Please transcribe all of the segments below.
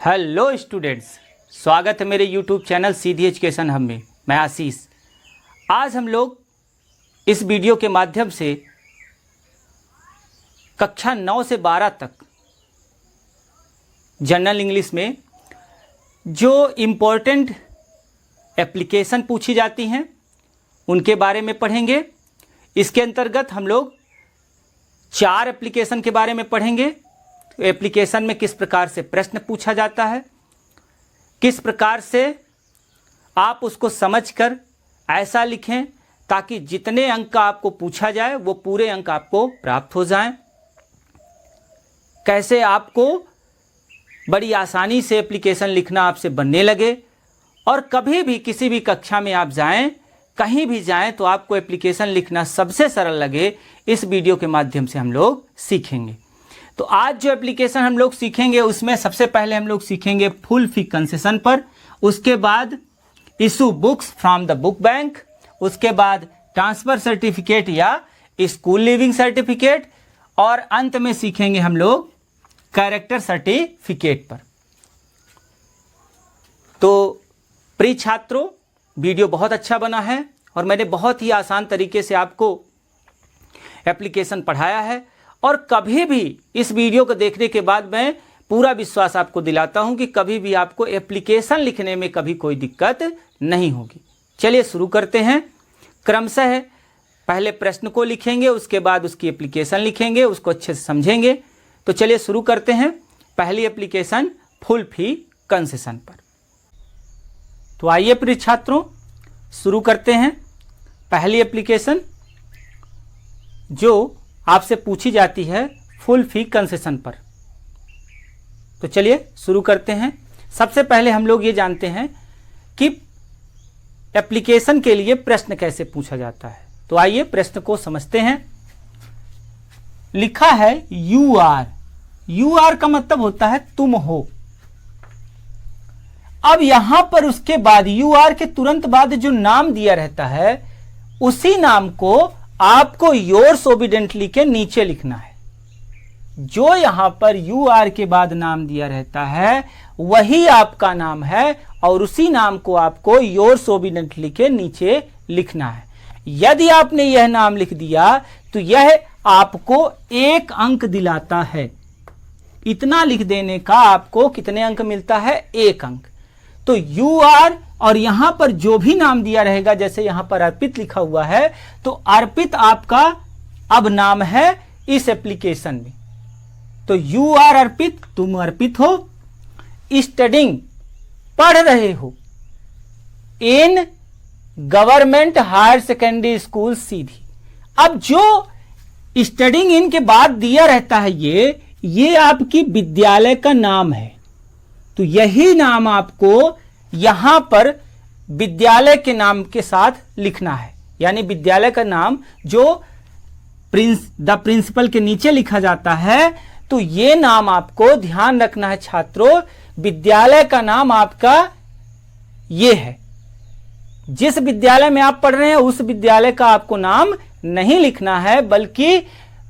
Hello students, स्वागत है मेरे यूट्यूब चैनल सीधी एजुकेशन हब में। मैं आशीष। आज हम लोग इस वीडियो के माध्यम से कक्षा 9 से 12 तक जनरल इंग्लिश में जो इम्पोर्टेंट एप्लीकेशन पूछी जाती हैं उनके बारे में पढ़ेंगे। इसके अंतर्गत हम लोग 4 एप्लीकेशन के बारे में पढ़ेंगे। एप्लीकेशन में किस प्रकार से प्रश्न पूछा जाता है, किस प्रकार से आप उसको समझकर ऐसा लिखें ताकि जितने अंक का आपको पूछा जाए वो पूरे अंक आपको प्राप्त हो जाएं। कैसे आपको बड़ी आसानी से एप्लीकेशन लिखना आपसे बनने लगे और कभी भी किसी भी कक्षा में आप जाएं, कहीं भी जाएं तो आपको एप्लीकेशन लिखना सबसे सरल लगे। इस वीडियो के माध्यम से हम लोग सीखेंगे। तो आज जो एप्लीकेशन हम लोग सीखेंगे उसमें सबसे पहले हम लोग सीखेंगे फुल फी कंसेशन पर, उसके बाद issue books from the book bank, उसके बाद ट्रांसफर सर्टिफिकेट या स्कूल लिविंग सर्टिफिकेट और अंत में सीखेंगे हम लोग कैरेक्टर सर्टिफिकेट पर। तो प्रिय छात्रों, वीडियो बहुत अच्छा बना है और मैंने बहुत ही आसान तरीके से आपको एप्लीकेशन पढ़ाया है और कभी भी इस वीडियो को देखने के बाद मैं पूरा विश्वास आपको दिलाता हूं कि कभी भी आपको एप्लीकेशन लिखने में कभी कोई दिक्कत नहीं होगी। चलिए शुरू करते हैं। क्रमशः पहले प्रश्न को लिखेंगे, उसके बाद उसकी एप्लीकेशन लिखेंगे, उसको अच्छे से समझेंगे। तो चलिए शुरू करते हैं पहली एप्लीकेशन फुल फी कंसेशन पर। तो आइए प्रिय छात्रों, शुरू करते हैं पहली एप्लीकेशन जो आपसे पूछी जाती है फुल फी कंसेशन पर। तो चलिए शुरू करते हैं। सबसे पहले हम लोग ये जानते हैं कि एप्लीकेशन के लिए प्रश्न कैसे पूछा जाता है। तो आइए प्रश्न को समझते हैं। लिखा है यू आर। यू आर का मतलब होता है तुम हो। अब यहां पर उसके बाद यू आर के तुरंत बाद जो नाम दिया रहता है उसी नाम को आपको योर्स ओबीडेंटली के नीचे लिखना है। जो यहां पर यू आर के बाद नाम दिया रहता है वही आपका नाम है और उसी नाम को आपको योर्स ओबीडेंटली के नीचे लिखना है। यदि आपने यह नाम लिख दिया तो यह आपको 1 अंक दिलाता है। इतना लिख देने का आपको कितने अंक मिलता है? 1 अंक। तो यू आर और यहां पर जो भी नाम दिया रहेगा, जैसे यहां पर अर्पित लिखा हुआ है तो अर्पित आपका अब नाम है इस एप्लीकेशन में। तो यू आर अर्पित, तुम अर्पित हो। स्टडिंग, पढ़ रहे हो। In government higher secondary school Sidhi. अब जो स्टडिंग इन के बाद दिया रहता है ये आपकी विद्यालय का नाम है। तो यही नाम आपको यहां पर विद्यालय के नाम के साथ लिखना है। यानी विद्यालय का नाम जो द प्रिंसिपल के नीचे लिखा जाता है, तो ये नाम आपको ध्यान रखना है छात्रों। विद्यालय का नाम आपका ये है। जिस विद्यालय में आप पढ़ रहे हैं उस विद्यालय का आपको नाम नहीं लिखना है, बल्कि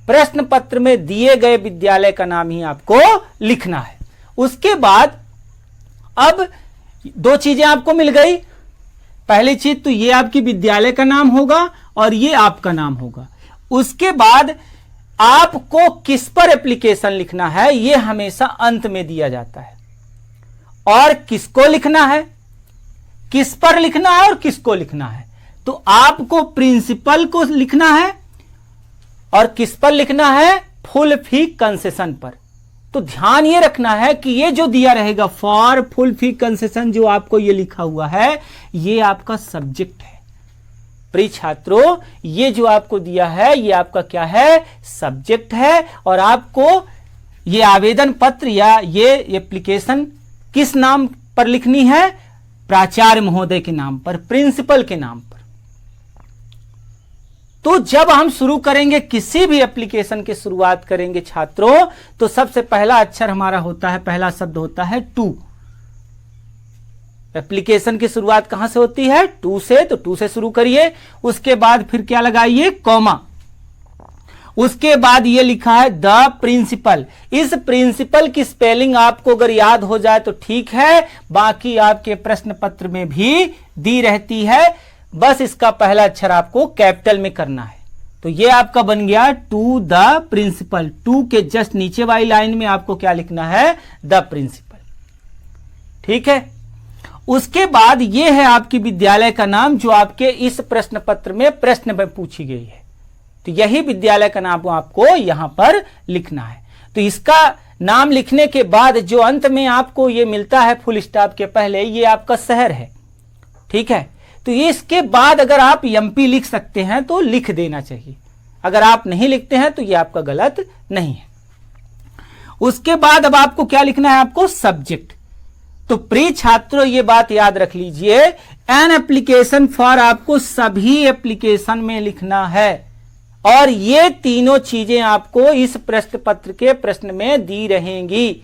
प्रश्न पत्र में दिए गए विद्यालय का नाम ही आपको लिखना है। उसके बाद अब 2 चीजें आपको मिल गई। पहली चीज तो ये आपकी विद्यालय का नाम होगा और ये आपका नाम होगा। उसके बाद आपको किस पर एप्लीकेशन लिखना है ये हमेशा अंत में दिया जाता है। और किसको लिखना है, किस पर लिखना है और किसको लिखना है। तो आपको प्रिंसिपल को लिखना है और किस पर लिखना है? फुल फी कंसेशन पर। तो ध्यान ये रखना है कि ये जो दिया रहेगा फॉर फुल फी कंसेशन, जो आपको ये लिखा हुआ है ये आपका सब्जेक्ट है। प्रिय छात्रों, ये जो आपको दिया है ये आपका क्या है? सब्जेक्ट है। और आपको ये आवेदन पत्र या ये एप्लीकेशन किस नाम पर लिखनी है? प्राचार्य महोदय के नाम पर, प्रिंसिपल के नाम पर। तो जब हम शुरू करेंगे किसी भी एप्लीकेशन की शुरुआत करेंगे छात्रों, तो सबसे पहला अक्षर हमारा होता है, पहला शब्द होता है टू। एप्लीकेशन की शुरुआत कहां से होती है? टू से। तो टू से शुरू करिए। उसके बाद फिर क्या लगाइए? कॉमा। उसके बाद ये लिखा है द प्रिंसिपल। इस प्रिंसिपल की स्पेलिंग आपको अगर याद हो जाए तो ठीक है, बाकी आपके प्रश्न पत्र में भी दी रहती है, बस इसका पहला अक्षर आपको कैपिटल में करना है। तो ये आपका बन गया टू द प्रिंसिपल। टू के जस्ट नीचे वाली लाइन में आपको क्या लिखना है, द प्रिंसिपल। ठीक है, उसके बाद ये है आपकी विद्यालय का नाम जो आपके इस प्रश्न पत्र में प्रश्न में पूछी गई है। तो यही विद्यालय का नाम आपको यहां पर लिखना है। तो इसका नाम लिखने के बाद जो अंत में आपको ये मिलता है फुल स्टॉप के पहले, ये आपका शहर है। ठीक है, तो इसके बाद अगर आप एमपी लिख सकते हैं तो लिख देना चाहिए, अगर आप नहीं लिखते हैं तो ये आपका गलत नहीं है। उसके बाद अब आपको क्या लिखना है, आपको सब्जेक्ट। तो प्रिय छात्रों ये बात याद रख लीजिए, एन एप्लीकेशन फॉर आपको सभी एप्लीकेशन में लिखना है, और ये तीनों चीजें आपको इस प्रश्न पत्र के प्रश्न में दी रहेंगी।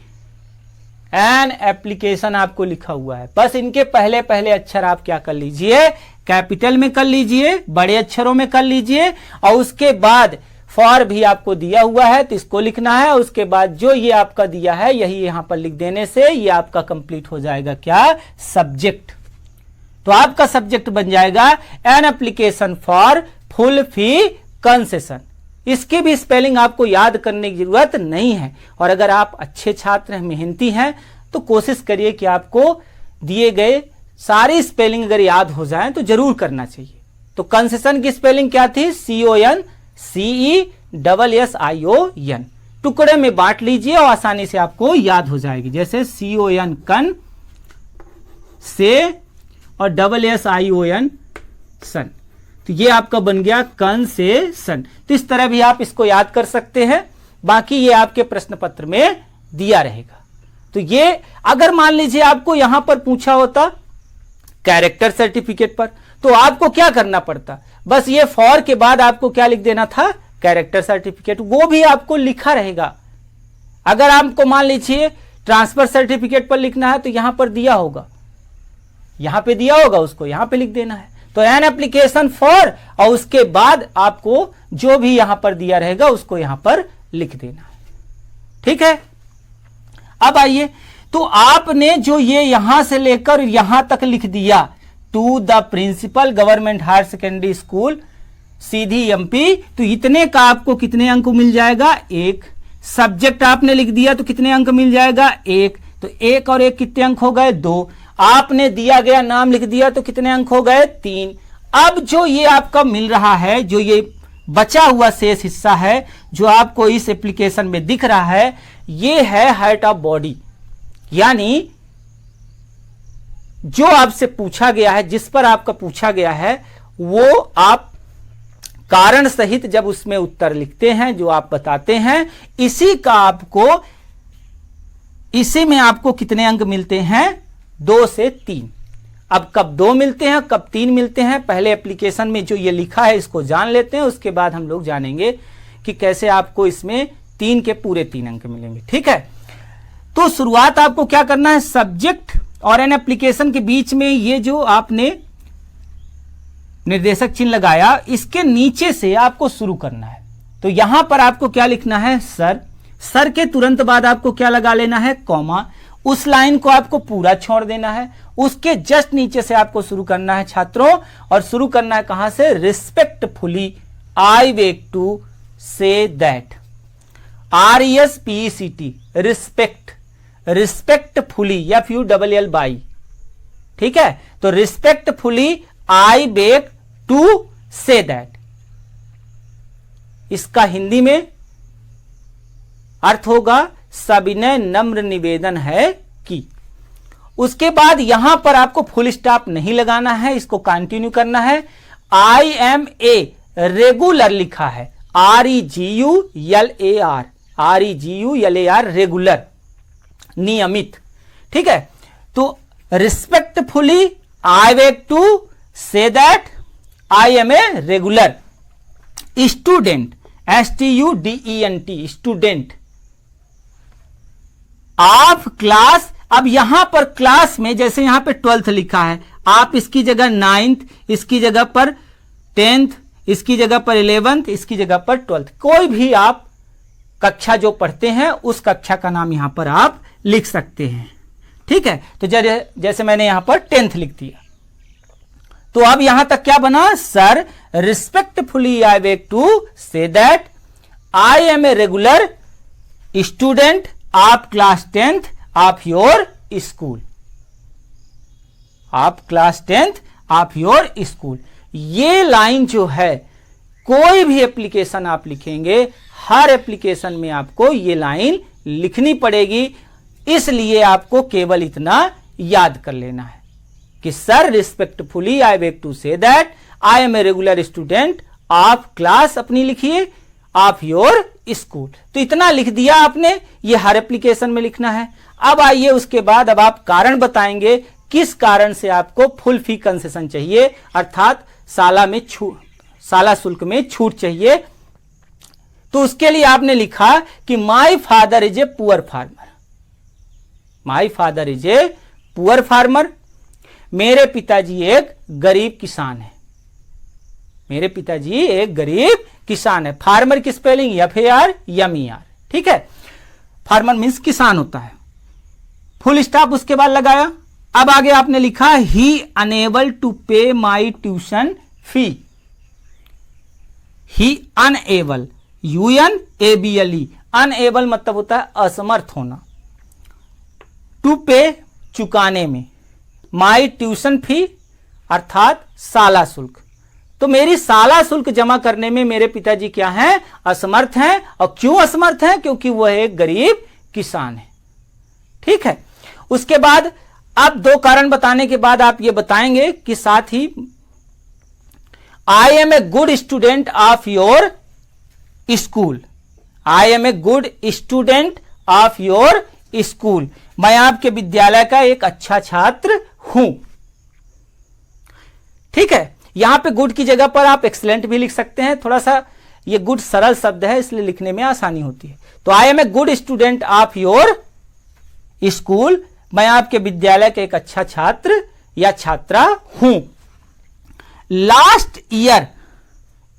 एन एप्लीकेशन आपको लिखा हुआ है, बस इनके पहले पहले अक्षर आप क्या कर लीजिए, कैपिटल में कर लीजिए, बड़े अक्षरों में कर लीजिए, और उसके बाद फॉर भी आपको दिया हुआ है तो इसको लिखना है। उसके बाद जो ये आपका दिया है यही यहां पर लिख देने से ये आपका कंप्लीट हो जाएगा क्या, सब्जेक्ट। तो आपका सब्जेक्ट बन जाएगा N application for full fee concession. इसकी भी स्पेलिंग आपको याद करने की जरूरत नहीं है, और अगर आप अच्छे छात्र हैं, मेहनती हैं, तो कोशिश करिए कि आपको दिए गए सारी स्पेलिंग अगर याद हो जाए तो जरूर करना चाहिए। तो कंसेशन की स्पेलिंग क्या थी, CONCESSION। टुकड़े में बांट लीजिए और आसानी से आपको याद हो जाएगी, जैसे CON कन से और SSION सन। तो ये आपका बन गया कंसेशन। तो इस तरह भी आप इसको याद कर सकते हैं, बाकी ये आपके प्रश्न पत्र में दिया रहेगा। तो ये अगर मान लीजिए आपको यहां पर पूछा होता कैरेक्टर सर्टिफिकेट पर, तो आपको क्या करना पड़ता, बस ये फॉर के बाद आपको क्या लिख देना था, कैरेक्टर सर्टिफिकेट, वो भी आपको लिखा रहेगा। अगर आपको मान लीजिए ट्रांसफर सर्टिफिकेट पर लिखना है तो यहां पर दिया होगा, यहां पे दिया होगा, उसको यहां पे लिख देना है। तो एन एप्लीकेशन फॉर, और उसके बाद आपको जो भी यहां पर दिया रहेगा उसको यहां पर लिख देना है। ठीक है, अब आइए, तो आपने जो ये यहां से लेकर यहां तक लिख दिया, to the principal government higher secondary school Sidhi MP, तो इतने का आपको कितने अंक मिल जाएगा, 1। सब्जेक्ट आपने लिख दिया तो कितने अंक मिल जाएगा, 1। तो 1 और 1 कितने अंक हो गए, 2। आपने दिया गया नाम लिख दिया तो कितने अंक हो गए, 3। अब जो ये आपका मिल रहा है, जो ये बचा हुआ शेष हिस्सा है जो आपको इस एप्लीकेशन में दिख रहा है, ये है हाइट ऑफ बॉडी। यानी जो आपसे पूछा गया है, जिस पर आपका पूछा गया है, वो आप कारण सहित जब उसमें उत्तर लिखते हैं, जो आप बताते हैं, इसी का आपको, इसी में आपको कितने अंक मिलते हैं, 2 से 3। अब कब 2 मिलते हैं, कब 3 मिलते हैं, पहले एप्लीकेशन में जो ये लिखा है इसको जान लेते हैं, उसके बाद हम लोग जानेंगे कि कैसे आपको इसमें 3 के पूरे 3 अंक मिलेंगे। ठीक है, तो शुरुआत आपको क्या करना है, सब्जेक्ट और एन एप्लीकेशन के बीच में ये जो आपने निर्देशक चिन्ह लगाया, इसके नीचे से आपको शुरू करना है। तो यहां पर आपको क्या लिखना है, सर। सर के तुरंत बाद आपको क्या लगा लेना है, कॉमा। उस लाइन को आपको पूरा छोड़ देना है, उसके जस्ट नीचे से आपको शुरू करना है छात्रों, और शुरू करना है कहां से, respectfully I beg to say that, RESPECT, respect, respectfully FULL बाई। ठीक है, तो respectfully I beg to say that, इसका हिंदी में अर्थ होगा सविनय नम्र निवेदन है कि। उसके बाद यहां पर आपको फुल स्टॉप नहीं लगाना है, इसको कंटिन्यू करना है। आई एम ए रेगुलर लिखा है, REGULAR, रेगुलर, नियमित। ठीक है, तो respectfully I beg to say that I am a regular student, STUDENT, student of class. अब यहां पर क्लास में जैसे यहां पे 12th लिखा है, आप इसकी जगह 9th, इसकी जगह पर 10th, इसकी जगह पर 11th, इसकी जगह पर 12th, कोई भी आप कक्षा जो पढ़ते हैं उस कक्षा का नाम यहां पर आप लिख सकते हैं। ठीक है, तो जैसे मैंने यहां पर 10th लिख दिया, तो अब यहां तक क्या बना? Sir respectfully I beg to say that I am a regular student of class 10th of your school, आप class 10th of your school. ये लाइन जो है, कोई भी एप्लीकेशन आप लिखेंगे, हर एप्लीकेशन में आपको ये लाइन लिखनी पड़ेगी। इसलिए आपको केवल इतना याद कर लेना है कि sir respectfully I beg to say that I am a regular student of class, अपनी लिखिए, ऑफ योर स्कूल। तो इतना लिख दिया आपने, ये हर एप्लीकेशन में लिखना है। अब आइए उसके बाद अब आप कारण बताएंगे किस कारण से आपको फुल फी कंसेशन चाहिए, अर्थात साला शुल्क में छूट चाहिए। तो उसके लिए आपने लिखा कि my father is a poor farmer, my father is a poor farmer, मेरे पिताजी एक गरीब किसान है, मेरे पिताजी एक गरीब किसान है। फार्मर की स्पेलिंग FARMER, ठीक है, फार्मर मीन्स किसान होता है। फुल स्टॉप उसके बाद लगाया। अब आगे आपने लिखा ही अनेबल टू पे माई ट्यूशन फी, ही अनएबल, UNABLE, अनएबल मतलब होता है असमर्थ होना, टू पे चुकाने में, माई ट्यूशन फी अर्थात साला शुल्क। तो मेरी साला शुल्क जमा करने में मेरे पिताजी क्या हैं? असमर्थ हैं। और क्यों असमर्थ हैं? क्योंकि वह एक गरीब किसान है। ठीक है, उसके बाद अब दो कारण बताने के बाद आप ये बताएंगे कि साथ ही I am a good student of your school, I am a good student of your school, मैं आपके विद्यालय का एक अच्छा छात्र हूं। ठीक है, यहां पे गुड की जगह पर आप एक्सीलेंट भी लिख सकते हैं, थोड़ा सा ये गुड सरल शब्द है इसलिए लिखने में आसानी होती है। तो I am a good student of your school, मैं आपके विद्यालय का एक अच्छा छात्र या छात्रा हूं। लास्ट ईयर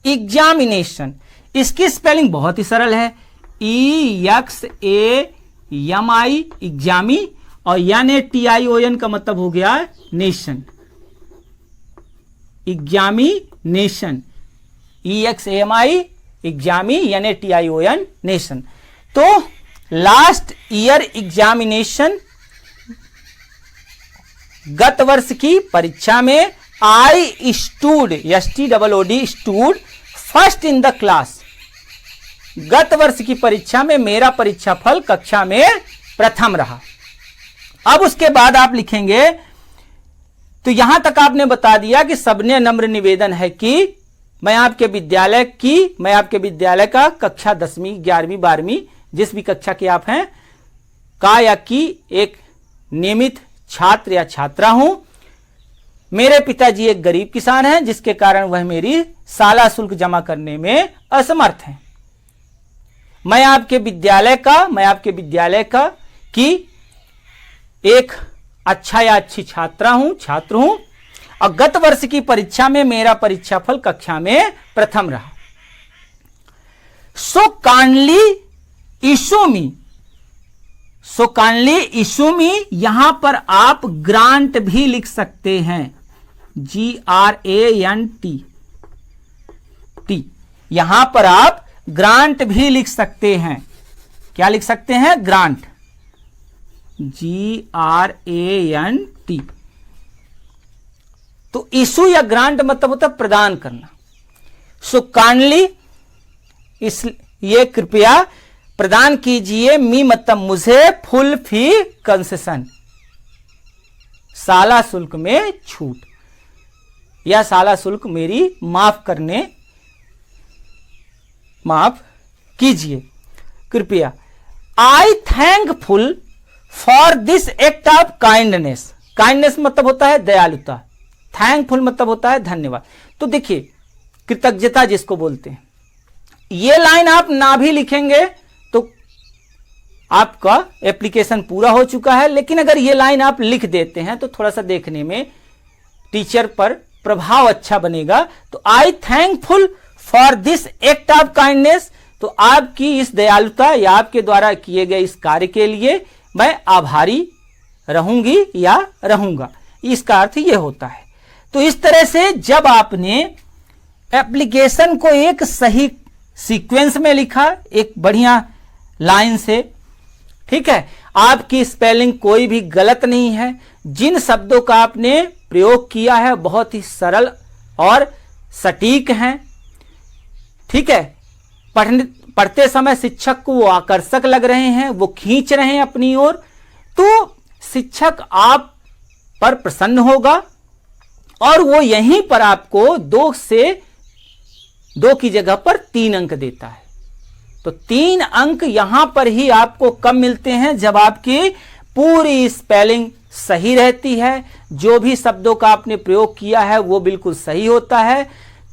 एग्जामिनेशन, इसकी स्पेलिंग बहुत ही सरल है, EXAMI एग्जामी, और NATION का मतलब हो गया nation, examination, EXAMI examinee, NATION nation. तो लास्ट ईयर एग्जामिनेशन, गत वर्ष की परीक्षा में I stood, STOOD stood first in the class, गत वर्ष की परीक्षा में मेरा परीक्षाफल कक्षा में प्रथम रहा। अब उसके बाद आप लिखेंगे, तो यहां तक आपने बता दिया कि सबने नम्र निवेदन है कि मैं आपके विद्यालय का कक्षा 10वीं 11वीं 12वीं जिस भी कक्षा के आप हैं का या की एक नियमित छात्र या छात्रा हूं। मेरे पिताजी एक गरीब किसान हैं जिसके कारण वह मेरी साला शुल्क जमा करने में असमर्थ हैं। मैं आपके विद्यालय का की एक अच्छा या अच्छी छात्र हूं, और गत वर्ष की परीक्षा में मेरा परीक्षाफल कक्षा में प्रथम रहा। सो काइंडली इशू मी, यहां पर आप ग्रांट भी लिख सकते हैं, GRANT, यहां पर आप ग्रांट भी लिख सकते हैं। क्या लिख सकते हैं? Grant, GRANT। तो इशू या ग्रांट मतलब होता है प्रदान करना। सो काइंडली, ये कृपया प्रदान कीजिए, मी मतलब मुझे, फुल फी कंसेशन, साला शुल्क में छूट, या साला शुल्क मेरी माफ कीजिए कृपया। I thankful for this act of kindness, kindness मतलब होता है दयालुता, थैंकफुल मतलब होता है धन्यवाद। तो देखिए, कृतज्ञता जिसको बोलते हैं, ये लाइन आप ना भी लिखेंगे तो आपका एप्लीकेशन पूरा हो चुका है, लेकिन अगर ये लाइन आप लिख देते हैं तो थोड़ा सा देखने में टीचर पर प्रभाव अच्छा बनेगा। तो I thankful for this act of kindness, तो आपकी इस दयालुता या आपके द्वारा किए गए इस कार्य के लिए मैं आभारी रहूंगी या रहूंगा, इसका अर्थ ये होता है। तो इस तरह से जब आपने एप्लीकेशन को एक सही सीक्वेंस में लिखा, एक बढ़िया लाइन से, ठीक है, आपकी स्पेलिंग कोई भी गलत नहीं है, जिन शब्दों का आपने प्रयोग किया है बहुत ही सरल और सटीक हैं, ठीक है, पढ़ते समय शिक्षक को वो आकर्षक लग रहे हैं, वो खींच रहे हैं अपनी ओर, तो शिक्षक आप पर प्रसन्न होगा और वो यहीं पर आपको 2 की जगह पर 3 अंक देता है। तो 3 अंक यहां पर ही आपको कब मिलते हैं? जब आपकी पूरी स्पेलिंग सही रहती है, जो भी शब्दों का आपने प्रयोग किया है वो बिल्कुल सही होता है।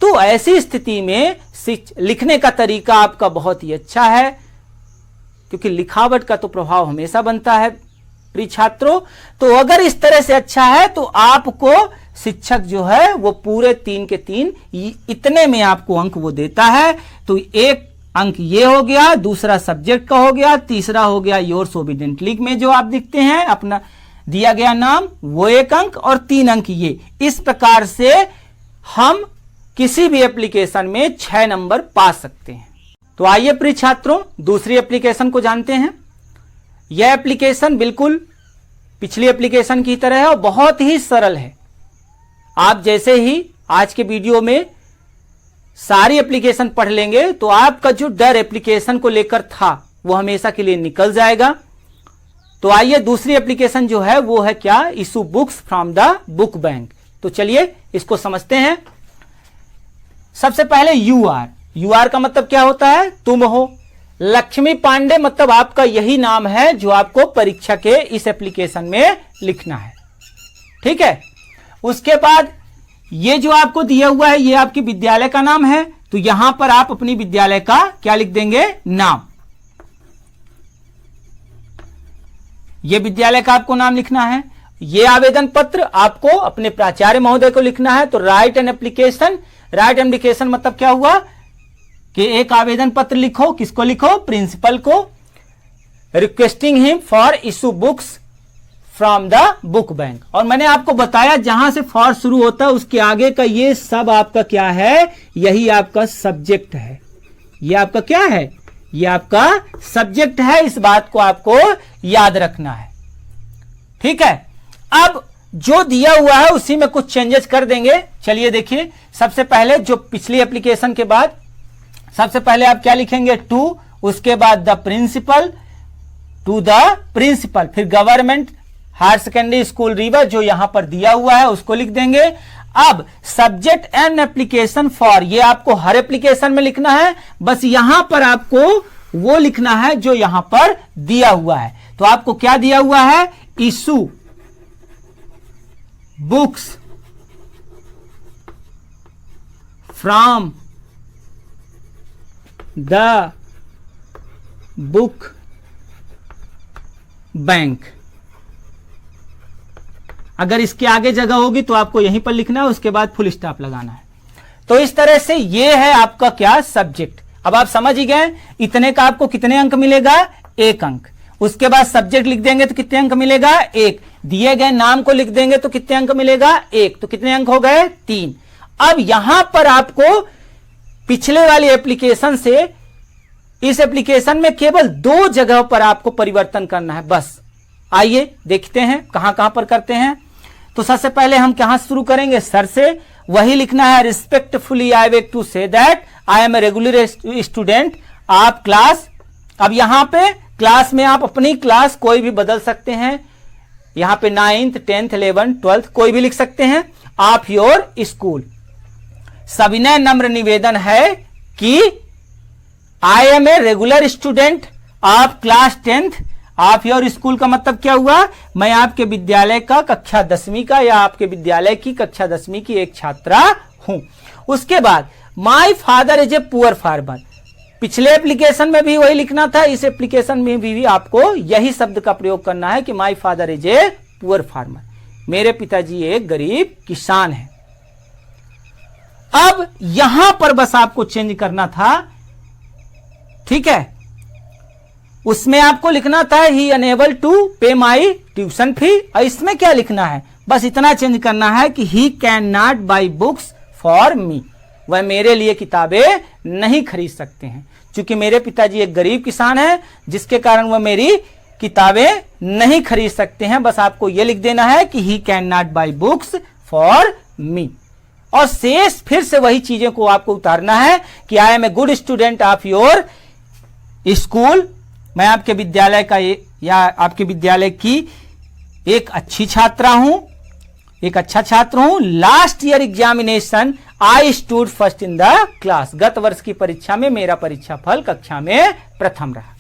तो ऐसी स्थिति में लिखने का तरीका आपका बहुत ही अच्छा है, क्योंकि लिखावट का तो प्रभाव हमेशा बनता है प्रिय छात्रों। तो अगर इस तरह से अच्छा है तो आपको शिक्षक जो है वो पूरे 3 के 3 इतने में आपको अंक वो देता है। तो 1 अंक ये हो गया, दूसरा सब्जेक्ट का हो गया, तीसरा हो गया योर्स ओबीडिएंटली में जो आप दिखते हैं अपना दिया गया नाम, वो 1 अंक, और 3 अंक ये। इस प्रकार से हम किसी भी एप्लीकेशन में 6 नंबर पा सकते हैं। तो आइए प्रिय छात्रों दूसरी एप्लीकेशन को जानते हैं। यह एप्लीकेशन बिल्कुल पिछली एप्लीकेशन की तरह है और बहुत ही सरल है। आप जैसे ही आज के वीडियो में सारी एप्लीकेशन पढ़ लेंगे तो आपका जो डर एप्लीकेशन को लेकर था वो हमेशा के लिए निकल जाएगा। तो आइए दूसरी एप्लीकेशन जो है वो है क्या? Issue books from the book bank. तो चलिए इसको समझते हैं। सबसे पहले यूआर का मतलब क्या होता है? तुम हो। लक्ष्मी पांडे मतलब आपका यही नाम है जो आपको परीक्षा के इस एप्लीकेशन में लिखना है, ठीक है। उसके बाद ये जो आपको दिया हुआ है ये आपकी विद्यालय का नाम है, तो यहां पर आप अपनी विद्यालय का क्या लिख देंगे? नाम। ये विद्यालय का आपको नाम लिखना है। ये आवेदन पत्र आपको अपने प्राचार्य महोदय को लिखना है। तो right an application, right application मतलब क्या हुआ कि एक आवेदन पत्र लिखो। किसको लिखो? प्रिंसिपल को, requesting him for issue books from the book bank. और मैंने आपको बताया जहां से फॉर शुरू होता है उसके आगे का ये सब आपका क्या है? यही आपका सब्जेक्ट है। ये आपका क्या है? ये आपका सब्जेक्ट है। इस बात को आपको याद रखना है, ठीक है। अब जो दिया हुआ है उसी में कुछ चेंजेस कर देंगे। चलिए देखिए, सबसे पहले जो पिछली एप्लीकेशन के बाद सबसे पहले आप क्या लिखेंगे? टू, उसके बाद the principal, to the principal, फिर government higher secondary school Rewa जो यहां पर दिया हुआ है उसको लिख देंगे। अब सब्जेक्ट एंड एप्लीकेशन फॉर, ये आपको हर एप्लीकेशन में लिखना है, बस यहां पर आपको वो लिखना है जो यहां पर दिया हुआ है। तो आपको क्या दिया हुआ है? Issue books from the book bank. अगर इसके आगे जगह होगी तो आपको यहीं पर लिखना है, उसके बाद फुल स्टॉप लगाना है। तो इस तरह से ये है आपका क्या? सब्जेक्ट। अब आप समझ ही गए, इतने का आपको कितने अंक मिलेगा? 1 अंक। उसके बाद सब्जेक्ट लिख देंगे तो कितने अंक मिलेगा? 1। दिए गए नाम को लिख देंगे तो कितने अंक मिलेगा? 1। तो कितने अंक हो गए? 3। अब यहां पर आपको पिछले वाली एप्लीकेशन से इस एप्लीकेशन में केवल 2 जगह पर आपको परिवर्तन करना है बस। आइए देखते हैं कहां कहां पर करते हैं। तो सबसे पहले हम कहां शुरू करेंगे? सर से। वही लिखना है, respectfully I beg to say that I am a regular student of class. अब यहां पे क्लास में आप अपनी क्लास कोई भी बदल सकते हैं। यहां पे 9th 10th 11th 12th कोई भी लिख सकते हैं। Of your school. सविनय नम्र निवेदन है कि I am a regular student of class 10th of your school का मतलब क्या हुआ? मैं आपके विद्यालय का कक्षा 10वीं का या आपके विद्यालय की कक्षा 10वीं की एक छात्रा हूं। उसके बाद my father is a poor farmer. पिछले एप्लीकेशन में भी वही लिखना था, इस एप्लीकेशन में भी आपको यही शब्द का प्रयोग करना है कि my father is a poor farmer. मेरे पिताजी एक गरीब किसान हैं। अब यहां पर बस आपको चेंज करना था, ठीक है। उसमें आपको लिखना था ही अनेबल टू पे माई ट्यूशन फी, और इसमें क्या लिखना है, बस इतना चेंज करना है कि he can not by books for me, वह मेरे लिए किताबें नहीं खरीद सकते हैं। क्योंकि मेरे पिताजी एक गरीब किसान हैं, जिसके कारण वह मेरी किताबें नहीं खरीद सकते हैं। बस आपको यह लिख देना है कि he can not by books for me, और शेष फिर से वही चीजें को आपको उतारना है कि I am a good student of your school, मैं आपके विद्यालय का या आपके विद्यालय की एक अच्छी छात्रा हूं, एक अच्छा छात्र हूं। Last year examination I stood first in the class, गत वर्ष की परीक्षा में मेरा परीक्षा फल कक्षा में प्रथम रहा।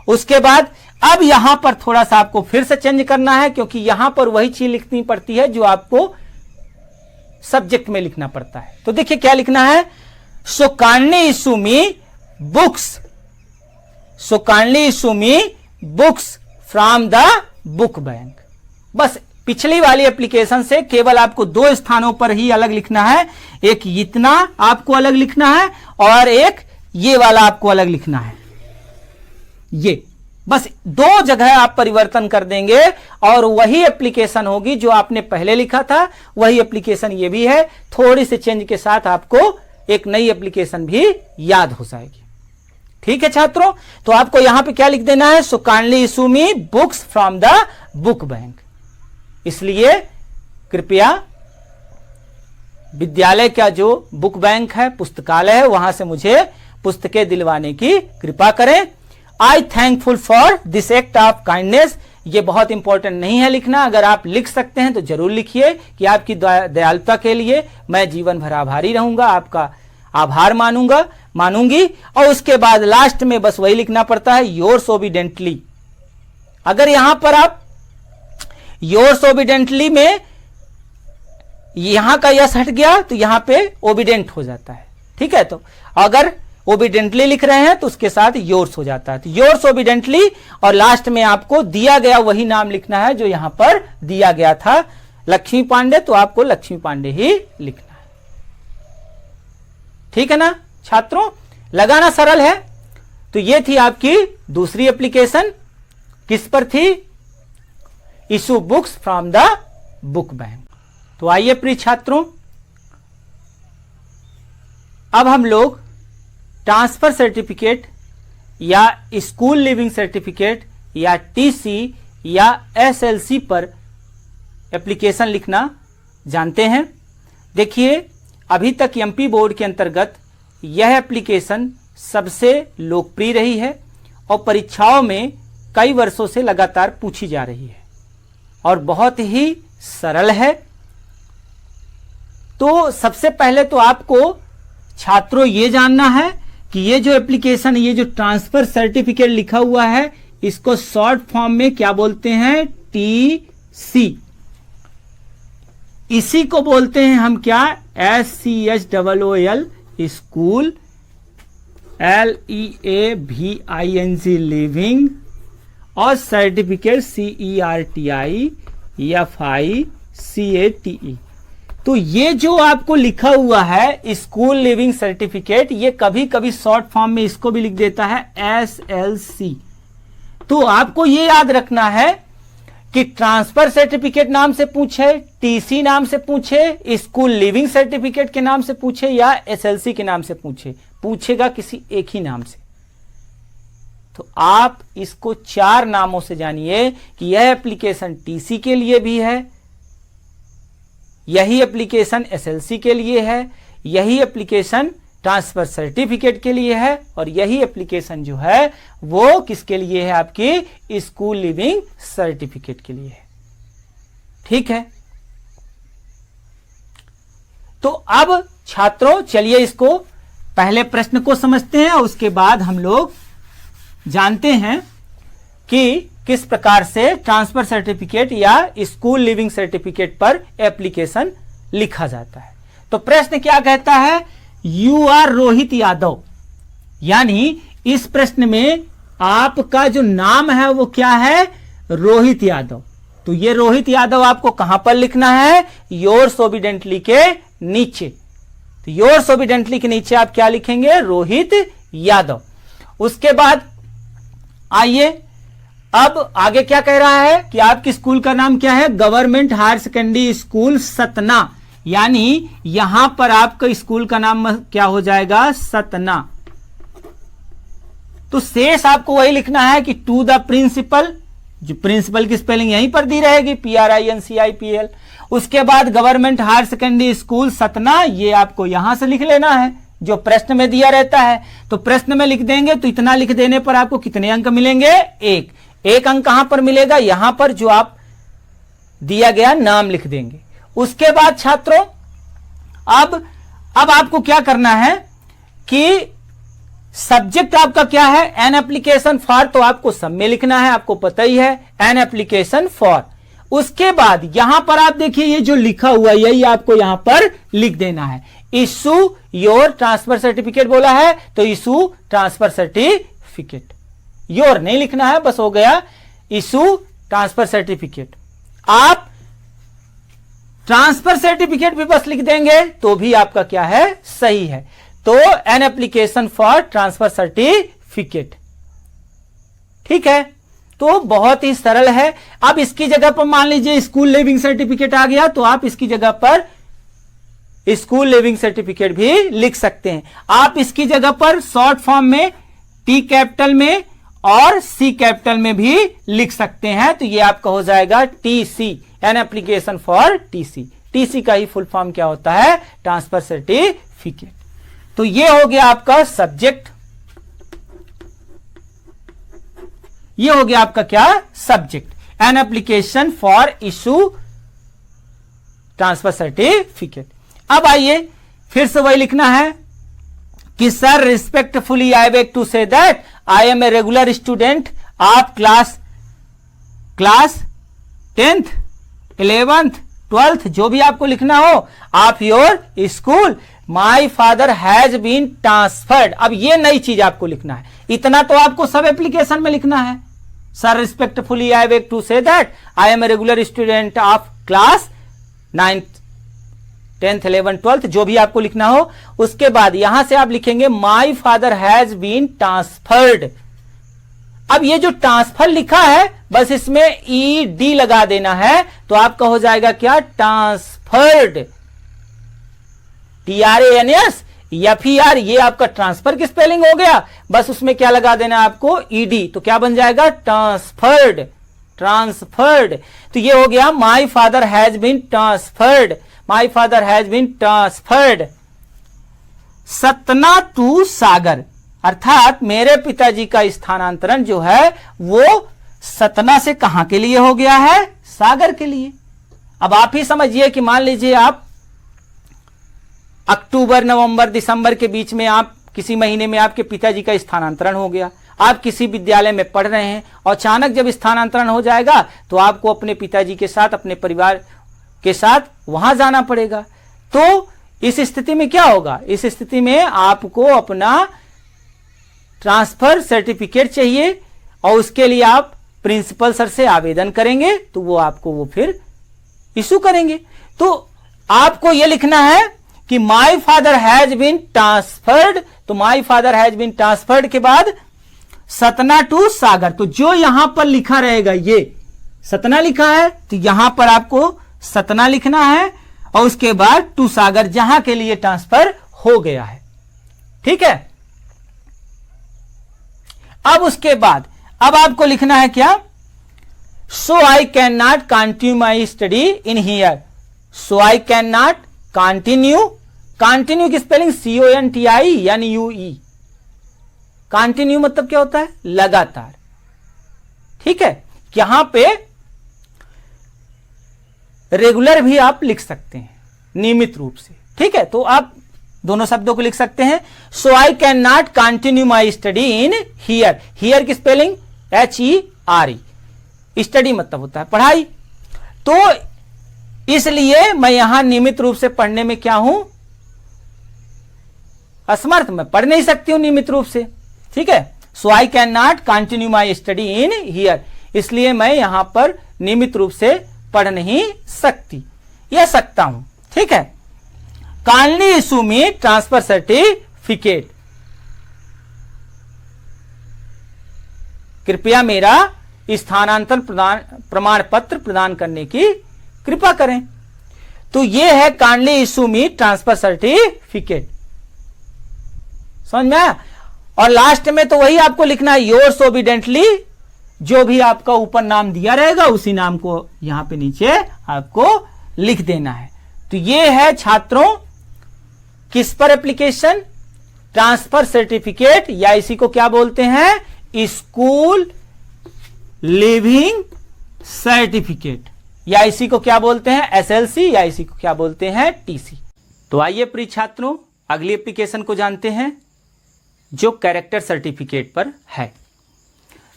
उसके बाद अब यहां पर थोड़ा सा आपको फिर से चेंज करना है, क्योंकि यहां पर वही चीज लिखनी पड़ती है जो आपको सब्जेक्ट में लिखना पड़ता है। तो देखिए क्या लिखना है, so kindly issue me books, so kindly issue me books from the book bank. बस पिछली वाली एप्लीकेशन से केवल आपको दो स्थानों पर ही अलग लिखना है, एक इतना आपको अलग लिखना है और एक ये वाला आपको अलग लिखना है। ये बस दो जगह आप परिवर्तन कर देंगे और वही एप्लीकेशन होगी जो आपने पहले लिखा था, वही एप्लीकेशन ये भी है। थोड़ी से चेंज के साथ आपको एक नई एप्लीकेशन भी याद हो जाएगी। ठीक है छात्रों, तो आपको यहां पे क्या लिख देना है, so kindly issue me books from the book bank. इसलिए कृपया विद्यालय का जो बुक बैंक है, पुस्तकालय है, वहां से मुझे पुस्तकें दिलवाने की कृपा करें। I thankful for this act of kindness, ये बहुत इंपॉर्टेंट नहीं है लिखना, अगर आप लिख सकते हैं तो जरूर लिखिए कि आपकी दयालुता के लिए मैं जीवन भर आभारी रहूंगा, आपका आभार मानूंगी। और उसके बाद लास्ट में बस वही लिखना पड़ता है, योर्स ओबीडेंटली। अगर यहां पर आप योर्स ओबीडेंटली में यहां का यस हट गया तो यहां पे ओबीडेंट हो जाता है। ठीक है, तो अगर ओबीडेंटली लिख रहे हैं तो उसके साथ योर्स हो जाता है, तो योर्स ओबीडेंटली, और लास्ट में आपको दिया गया वही नाम लिखना है जो यहां पर दिया गया था, लक्ष्मी पांडे, तो आपको लक्ष्मी पांडे ही लिखना है। ठीक है ना छात्रों, लगाना सरल है। तो ये थी आपकी दूसरी एप्लीकेशन, किस पर थी, issue books from the book bank. तो आइए प्रिय छात्रों, अब हम लोग ट्रांसफर सर्टिफिकेट या स्कूल लिविंग सर्टिफिकेट या टीसी या एसएलसी पर एप्लीकेशन लिखना जानते हैं। देखिए, अभी तक एमपी बोर्ड के अंतर्गत यह एप्लीकेशन सबसे लोकप्रिय रही है और परीक्षाओं में कई वर्षों से लगातार पूछी जा रही है और बहुत ही सरल है। तो सबसे पहले तो आपको छात्रों ये जानना है कि ये जो एप्लीकेशन, ये जो ट्रांसफर सर्टिफिकेट लिखा हुआ है, इसको शॉर्ट फॉर्म में क्या बोलते हैं, टीसी। इसी को बोलते हैं हम क्या, SCHOOL स्कूल, LEAVING लिविंग, और सर्टिफिकेट CERTIFICATE। तो ये जो आपको लिखा हुआ है स्कूल लिविंग सर्टिफिकेट, ये कभी कभी शॉर्ट फॉर्म में इसको भी लिख देता है SLC। तो आपको ये याद रखना है कि ट्रांसफर सर्टिफिकेट नाम से पूछे, टीसी नाम से पूछे, स्कूल लिविंग सर्टिफिकेट के नाम से पूछे या SLC के नाम से पूछेगा किसी एक ही नाम से। तो आप इसको 4 नामों से जानिए कि यह एप्लीकेशन टीसी के लिए भी है, यही एप्लीकेशन SLC के लिए है, यही एप्लीकेशन ट्रांसफर सर्टिफिकेट के लिए है, और यही एप्लीकेशन जो है वो किसके लिए है, आपकी स्कूल लिविंग सर्टिफिकेट के लिए है। ठीक है, तो अब छात्रों चलिए इसको पहले प्रश्न को समझते हैं और उसके बाद हम लोग जानते हैं कि किस प्रकार से ट्रांसफर सर्टिफिकेट या स्कूल लिविंग सर्टिफिकेट पर एप्लीकेशन लिखा जाता है। तो प्रश्न क्या कहता है, यू आर रोहित यादव, यानी इस प्रश्न में आपका जो नाम है वो क्या है, रोहित यादव। तो ये रोहित यादव आपको कहां पर लिखना है, योर्स ओबीडेंटली के नीचे। तो योर्स ओबिडेंटली के नीचे आप क्या लिखेंगे, रोहित यादव। उसके बाद आइए अब आगे क्या कह रहा है कि आपके स्कूल का नाम क्या है, government higher secondary school Satna, यानी यहां पर आपका स्कूल का नाम क्या हो जाएगा, सतना। तो शेष आपको वही लिखना है कि टू द प्रिंसिपल, जो प्रिंसिपल की स्पेलिंग यहीं पर दी रहेगी, PRINCIPL। उसके बाद government higher secondary school Satna, ये आपको यहां से लिख लेना है जो प्रश्न में दिया रहता है। तो प्रश्न में लिख देंगे तो इतना लिख देने पर आपको कितने अंक मिलेंगे, एक अंक कहां पर मिलेगा, यहां पर जो आप दिया गया नाम लिख देंगे। उसके बाद छात्रों अब आपको क्या करना है कि सब्जेक्ट आपका क्या है, एन एप्लीकेशन फॉर, तो आपको सब में लिखना है, आपको पता ही है एन एप्लीकेशन फॉर। उसके बाद यहां पर आप देखिए ये जो लिखा हुआ यही आपको यहां पर लिख देना है, इशू योर ट्रांसफर सर्टिफिकेट बोला है तो इशू ट्रांसफर सर्टिफिकेट, योर नहीं लिखना है, बस हो गया इशू ट्रांसफर सर्टिफिकेट। आप ट्रांसफर सर्टिफिकेट भी बस लिख देंगे तो भी आपका क्या है, सही है। तो N application for transfer certificate, ठीक है। तो बहुत ही सरल है। अब इसकी जगह पर मान लीजिए स्कूल लिविंग सर्टिफिकेट आ गया तो आप इसकी जगह पर स्कूल लिविंग सर्टिफिकेट भी लिख सकते हैं। आप इसकी जगह पर शॉर्ट फॉर्म में टी कैपिटल में और सी कैपिटल में भी लिख सकते हैं, तो ये आपका हो जाएगा TC, N application for TC। TC का ही फुल फॉर्म क्या होता है, ट्रांसफर सर्टिफिकेट। तो ये हो गया आपका सब्जेक्ट, ये हो गया आपका क्या, subject, an application for issue transfer certificate. अब आइए फिर से वही लिखना है कि sir respectfully I beg to say that I am a regular student of class 10th 11th 12th, जो भी आपको लिखना हो of your school, my father has been transferred. अब ये नई चीज आपको लिखना है, इतना तो आपको सब एप्लीकेशन में लिखना है। Sir respectfully I beg to say that I am a regular student of class 9th 10th 11th 12th, जो भी आपको लिखना हो। उसके बाद यहां से आप लिखेंगे my father has been transferred. अब ये जो ट्रांसफर लिखा है बस इसमें ED लगा देना है तो आपका हो जाएगा क्या, ट्रांसफर्ड, TRANS FER, ये आपका ट्रांसफर की स्पेलिंग हो गया, बस उसमें क्या लगा देना है आपको, ED, तो क्या बन जाएगा, ट्रांसफर्ड, ट्रांसफर्ड। तो ये हो गया my father has been transferred, my father has been transferred Satna to Sagar, अर्थात मेरे पिताजी का स्थानांतरण जो है वो सतना से कहां के लिए हो गया है, सागर के लिए। अब आप ही समझिए कि मान लीजिए आप अक्टूबर नवंबर दिसंबर के बीच में आप किसी महीने में आपके पिताजी का स्थानांतरण हो गया, आप किसी विद्यालय में पढ़ रहे हैं और अचानक जब स्थानांतरण हो जाएगा तो आपको अपने पिताजी के साथ अपने परिवार के साथ वहां जाना पड़ेगा। तो इस स्थिति में क्या होगा, इस स्थिति में आपको अपना ट्रांसफर सर्टिफिकेट चाहिए और उसके लिए आप प्रिंसिपल सर से आवेदन करेंगे तो वो आपको वो फिर इशू करेंगे। तो आपको यह लिखना है कि my father has been transferred, तो my father has been transferred के बाद सतना टू सागर, तो जो यहां पर लिखा रहेगा ये सतना लिखा है तो यहां पर आपको सतना लिखना है और उसके बाद टू सागर जहां के लिए ट्रांसफर हो गया है, ठीक है। अब उसके बाद अब आपको लिखना है क्या, so I can not continue my study in here, so I can not continue, continue की स्पेलिंग CONTINUE, कंटिन्यू मतलब क्या होता है, लगातार, ठीक है। यहां पे रेगुलर भी आप लिख सकते हैं नियमित रूप से, ठीक है। तो आप दोनों शब्दों को लिख सकते हैं, so I can not continue my study in here, here की स्पेलिंग HERE, स्टडी मतलब होता है पढ़ाई, तो इसलिए मैं यहां नियमित रूप से पढ़ने में क्या हूं, असमर्थ, मैं पढ़ नहीं सकती हूं नियमित रूप से, ठीक है। So I can not continue my study in here, इसलिए मैं यहां पर नियमित रूप से पढ़ नहीं सकती या सकता हूं, ठीक है। काइंडली इशू मी ट्रांसफर सर्टिफिकेट, कृपया मेरा स्थानांतरण प्रमाण पत्र प्रदान करने की कृपा करें। तो यह है काइंडली इशू मी ट्रांसफर सर्टिफिकेट, समझ में आया। और लास्ट में तो वही आपको लिखना है, योर्स ओबीडेंटली, जो भी आपका ऊपर नाम दिया रहेगा उसी नाम को यहां पे नीचे आपको लिख देना है। तो ये है छात्रों किस पर एप्लीकेशन, ट्रांसफर सर्टिफिकेट, या इसी को क्या बोलते हैं, स्कूल लिविंग सर्टिफिकेट, या इसी को क्या बोलते हैं एसएलसी, या इसी को क्या बोलते हैं टीसी। तो आइए प्रिय छात्रों अगली एप्लीकेशन को जानते हैं जो कैरेक्टर सर्टिफिकेट पर है।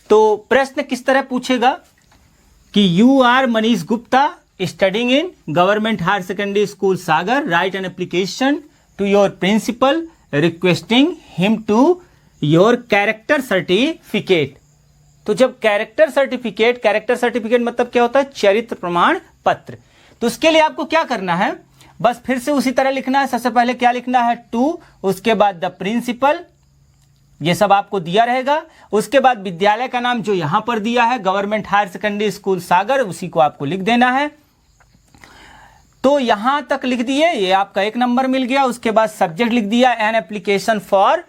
तो प्रश्न किस तरह पूछेगा कि you are Manish Gupta studying in government higher secondary school Sagar, write an application to your principal requesting him to your character certificate. तो जब कैरेक्टर सर्टिफिकेट मतलब क्या होता है, चरित्र प्रमाण पत्र। तो उसके लिए आपको क्या करना है, बस फिर से उसी तरह लिखना है। सबसे पहले क्या लिखना है, टू, उसके बाद द प्रिंसिपल, ये सब आपको दिया रहेगा। उसके बाद विद्यालय का नाम जो यहां पर दिया है गवर्नमेंट हायर सेकेंडरी स्कूल सागर, उसी को आपको लिख देना है। तो यहां तक लिख दिए, ये आपका 1 नंबर मिल गया। उसके बाद सब्जेक्ट लिख दिया एन एप्लीकेशन फॉर,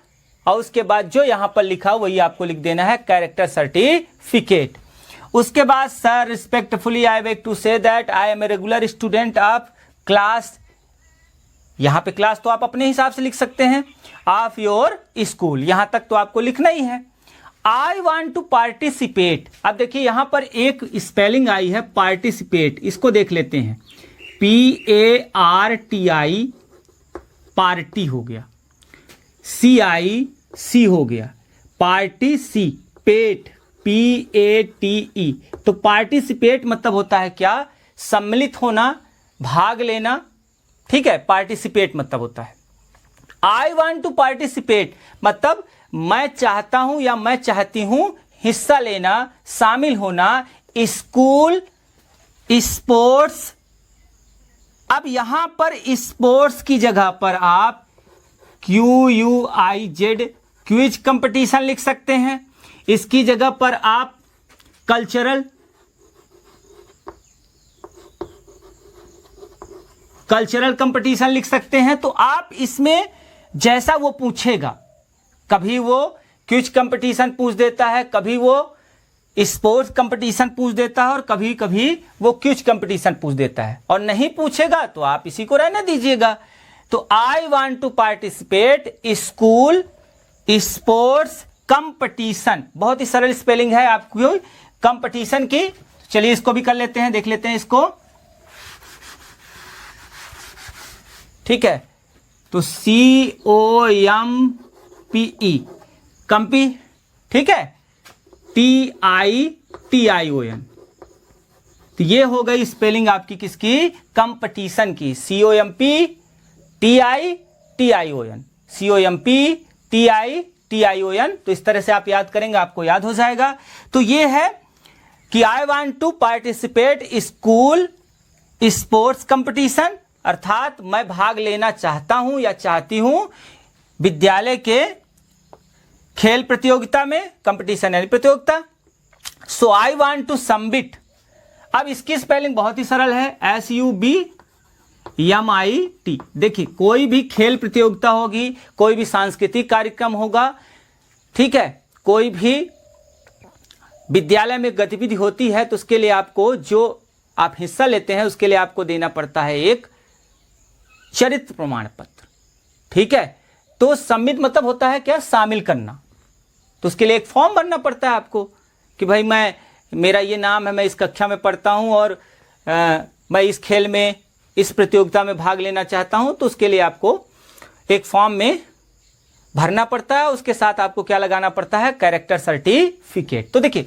और उसके बाद जो यहां पर लिखा वही आपको लिख देना है कैरेक्टर सर्टिफिकेट। उसके बाद sir respectfully I beg to say that I am a regular student of class, यहां पे क्लास तो आप अपने हिसाब से लिख सकते हैं, ऑफ योर स्कूल, यहां तक तो आपको लिखना ही है। आई वॉन्ट टू पार्टिसिपेट, अब देखिए यहां पर एक स्पेलिंग आई है पार्टिसिपेट, इसको देख लेते हैं, PARTI, पार्टी हो गया, CIC हो गया, पार्टिसिपेट PATE। तो पार्टिसिपेट मतलब होता है क्या, सम्मिलित होना, भाग लेना, ठीक है, पार्टिसिपेट मतलब होता है। आई वॉन्ट टू पार्टिसिपेट मतलब मैं चाहता हूं या मैं चाहती हूं हिस्सा लेना, शामिल होना स्कूल स्पोर्ट्स। अब यहां पर स्पोर्ट्स की जगह पर आप QUIZ क्विज कंपटीशन लिख सकते हैं, इसकी जगह पर आप कल्चरल कंपटीशन लिख सकते हैं। तो आप इसमें जैसा वो पूछेगा, कभी वो क्विज कंपटीशन पूछ देता है, कभी वो स्पोर्ट्स कंपटीशन पूछ देता है, और कभी कभी वो क्विज कंपटीशन पूछ देता है। और नहीं पूछेगा तो आप इसी को रहने दीजिएगा। तो I want to participate school sports competition, बहुत ही सरल स्पेलिंग है आपको कंपटीशन की। चलिए इसको भी कर लेते हैं, देख लेते हैं इसको, ठीक है। तो COMPE कंपी, ठीक है, TITION। तो ये हो गई स्पेलिंग आपकी किसकी, कंपटीशन की, COMPTITION, COMPTITION। तो इस तरह से आप याद करेंगे, आपको याद हो जाएगा। तो ये है कि I want to participate school sports competition, अर्थात मैं भाग लेना चाहता हूं या चाहती हूं विद्यालय के खेल प्रतियोगिता में, कंपटीशन यानी प्रतियोगिता। सो आई वांट टू सबमिट, अब इसकी स्पेलिंग बहुत ही सरल है, SUBMIT। देखिए कोई भी खेल प्रतियोगिता होगी, कोई भी सांस्कृतिक कार्यक्रम होगा, ठीक है, कोई भी विद्यालय में गतिविधि होती है, तो उसके लिए आपको, जो आप हिस्सा लेते हैं उसके लिए आपको देना पड़ता है एक चरित्र प्रमाण पत्र, ठीक है। तो सबमिट मतलब होता है क्या, शामिल करना। तो उसके लिए एक फॉर्म भरना पड़ता है आपको कि भाई मेरा ये नाम है, मैं इस कक्षा में पढ़ता हूं और मैं इस खेल में, इस प्रतियोगिता में भाग लेना चाहता हूं। तो उसके लिए आपको एक फॉर्म में भरना पड़ता है, उसके साथ आपको क्या लगाना पड़ता है, कैरेक्टर सर्टिफिकेट। तो देखिए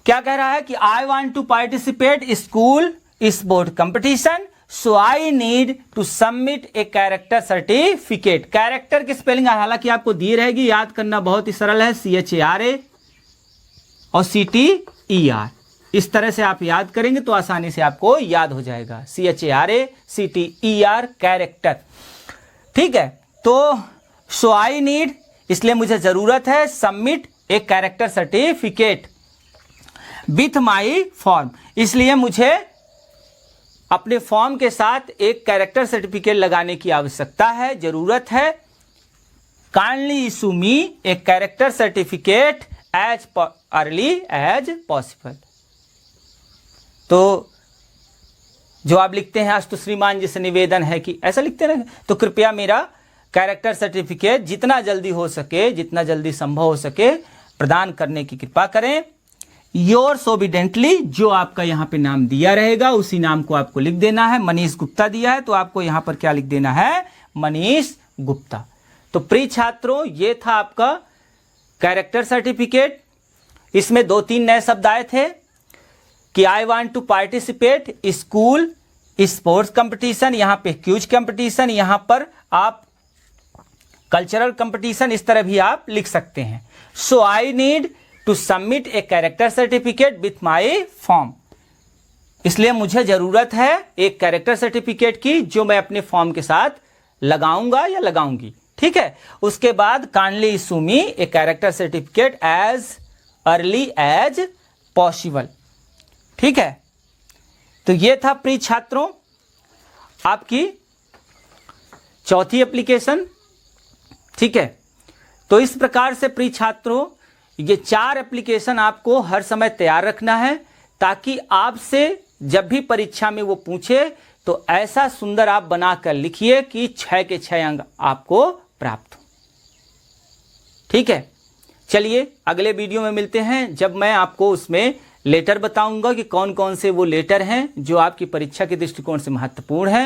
क्या कह रहा है कि I want to participate school sport competition, so I need to submit a character certificate. Character की स्पेलिंग हालांकि आपको दी रहेगी, याद करना बहुत ही सरल है, CHARA और CTER। इस तरह से आप याद करेंगे तो आसानी से आपको याद हो जाएगा, CHARA CTER कैरेक्टर। ठीक है, तो सो आई नीड, इसलिए मुझे जरूरत है submit a character certificate with my form, इसलिए मुझे अपने फॉर्म के साथ एक कैरेक्टर सर्टिफिकेट लगाने की आवश्यकता है, जरूरत है। Kindly issue me a character certificate as early as possible. तो जो आप लिखते हैं अस्तु श्रीमान जी से निवेदन है कि ऐसा लिखते हैं, तो कृपया मेरा कैरेक्टर सर्टिफिकेट जितना जल्दी हो सके, जितना जल्दी संभव हो सके प्रदान करने की कृपा करें। योर्स ओबीडेंटली, जो आपका यहाँ पे नाम दिया रहेगा उसी नाम को आपको लिख देना है। मनीष गुप्ता दिया है तो आपको यहाँ पर क्या लिख देना है, मनीष गुप्ता। तो प्रिय छात्रों, ये था आपका कैरेक्टर सर्टिफिकेट। इसमें 2-3 नए शब्द आए थे कि I want to participate school sports competition, यहाँ पे क्यूज कंपटीशन, यहाँ पर आप कल्चरल कंपटीशन, इस तरह भी आप लिख सकते हैं। So I need to submit a character certificate with my form, इसलिए मुझे जरूरत है एक कैरेक्टर सर्टिफिकेट की जो मैं अपने फॉर्म के साथ लगाऊंगा या लगाऊंगी। ठीक है, उसके बाद kindly issue me a character certificate as early as possible. ठीक है, तो ये था प्रिय छात्रों आपकी चौथी एप्लीकेशन। ठीक है, तो इस प्रकार से प्रिय छात्रों ये 4 एप्लीकेशन आपको हर समय तैयार रखना है, ताकि आपसे जब भी परीक्षा में वो पूछे तो ऐसा सुंदर आप बनाकर लिखिए कि 6 के 6 अंक आपको प्राप्त हो। ठीक है, चलिए अगले वीडियो में मिलते हैं, जब मैं आपको उसमें लेटर बताऊंगा कि कौन कौन से वो लेटर हैं जो आपकी परीक्षा के दृष्टिकोण से महत्वपूर्ण हैं।